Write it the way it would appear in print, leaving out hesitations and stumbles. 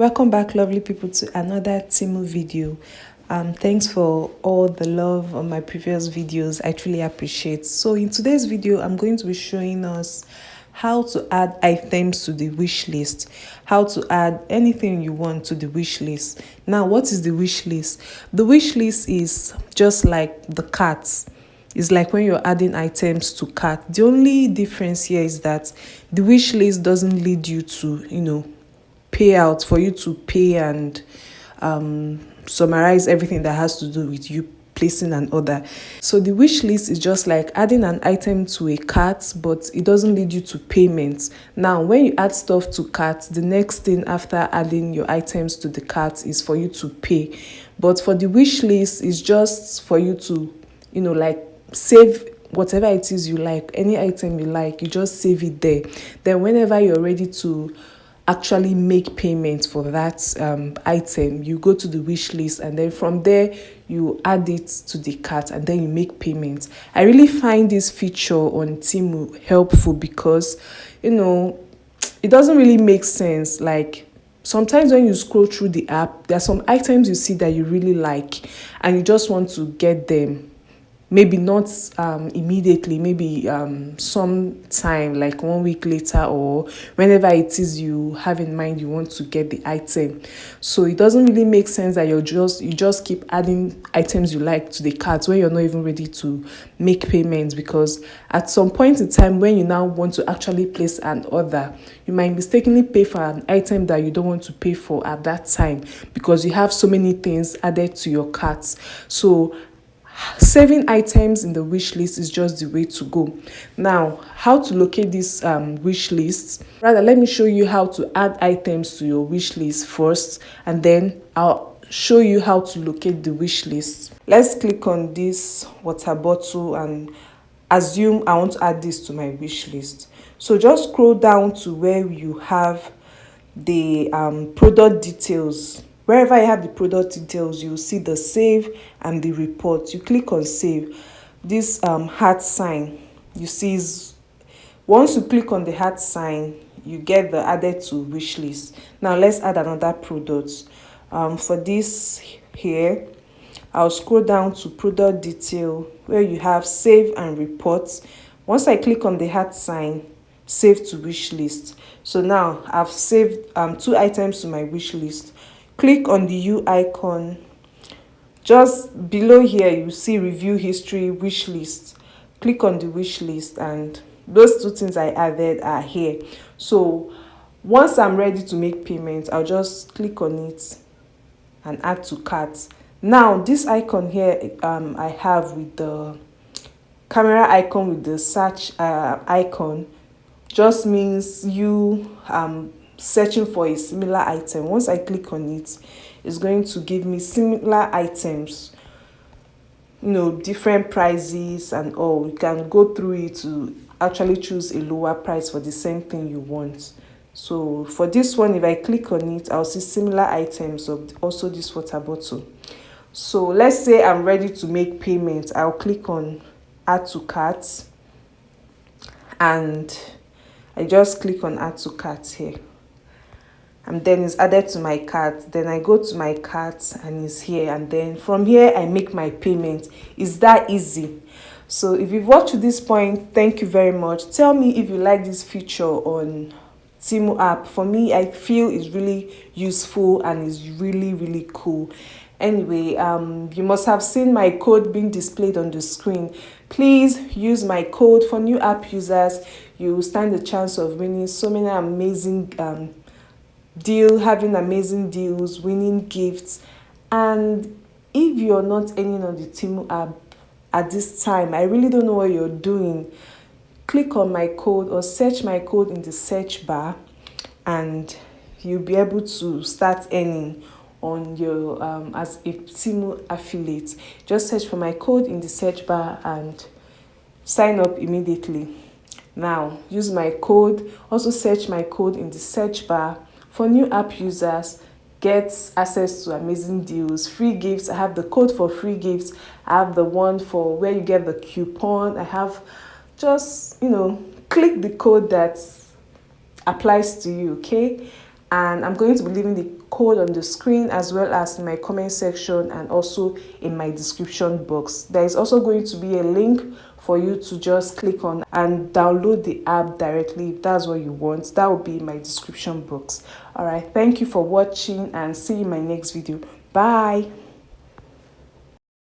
Welcome back, lovely people, to another Temu video. Thanks for all the love on my previous videos. I truly appreciate. So in today's video, I'm going to be showing us how to add items to the wish list, how to add anything you want to the wish list. Now, what is the wish list? The wish list is just like the carts. It's like when you're adding items to cart. The only difference here is that the wish list doesn't lead you to, payout for you to pay and summarize everything that has to do with you placing an order. So the wish list is just like adding an item to a cart, but it doesn't lead you to payments. Now, when you add stuff to cart, the next thing after adding your items to the cart is for you to pay. But for the wish list, it's just for you to, like save whatever it is you like, any item you like, you just save it there. Then whenever you're ready to actually make payment for that item, you go to the wish list, and then from there you add it to the cart, and then you make payment. I really find this feature on Temu helpful because it doesn't really make sense. Like sometimes when you scroll through the app, there are some items you see that you really like and you just want to get them, maybe not immediately, maybe some time, like 1 week later, or whenever it is you have in mind you want to get the item. So it doesn't really make sense that you just keep adding items you like to the cart when you're not even ready to make payments, because at some point in time when you now want to actually place an order, you might mistakenly pay for an item that you don't want to pay for at that time because you have so many things added to your cart. So saving items in the wish list is just the way to go. Now, how to locate this wish list? Rather, let me show you how to add items to your wish list first, and then I'll show you how to locate the wish list. Let's click on this water bottle and assume I want to add this to my wish list. So just scroll down to where you have the product details. Wherever you have the product details, you'll see the save and the report. You click on save. This heart sign you see is, once you click on the heart sign, you get the added to wish list. Now let's add another product. For this here, I'll scroll down to product detail where you have save and report. Once I click on the heart sign, save to wish list. So now I've saved 2 items to my wish list. Click on the U icon. Just below here, you see review history, wish list. Click on the wish list, and those 2 things I added are here. So once I'm ready to make payment, I'll just click on it and add to cart. Now this icon here I have with the camera icon with the search icon just means you searching for a similar item. Once I click on it, it's going to give me similar items, different prices and all. You can go through it to actually choose a lower price for the same thing you want. So for this one, if I click on it, I'll see similar items of also this water bottle. So let's say I'm ready to make payment. I'll click on add to cart, and I just click on add to cart here, and then it's added to my cart. Then I go to my cart and it's here, and then from here I make my payment. It's that easy. So if you've watched to this point, thank you very much. Tell me if you like this feature on Temu app. For me, I feel it's really useful and it's really cool. Anyway, you must have seen my code being displayed on the screen. Please use my code. For new app users, you stand a chance of winning so many amazing having amazing deals, winning gifts. And if you're not earning on the Temu app at this time, I really don't know what you're doing. Click on my code or search my code in the search bar, and you'll be able to start earning on your as a Temu affiliate. Just search for my code in the search bar and sign up immediately. Now use my code. Also search my code in the search bar. For new app users, get access to amazing deals, free gifts. I have the code for free gifts. I have the one for where you get the coupon. I have just click the code that applies to you, okay? And I'm going to be leaving the code on the screen, as well as in my comment section and also in my description box. There is also going to be a link for you to just click on and download the app directly if that's what you want. That will be in my description box. All right, thank you for watching and see you in my next video. Bye.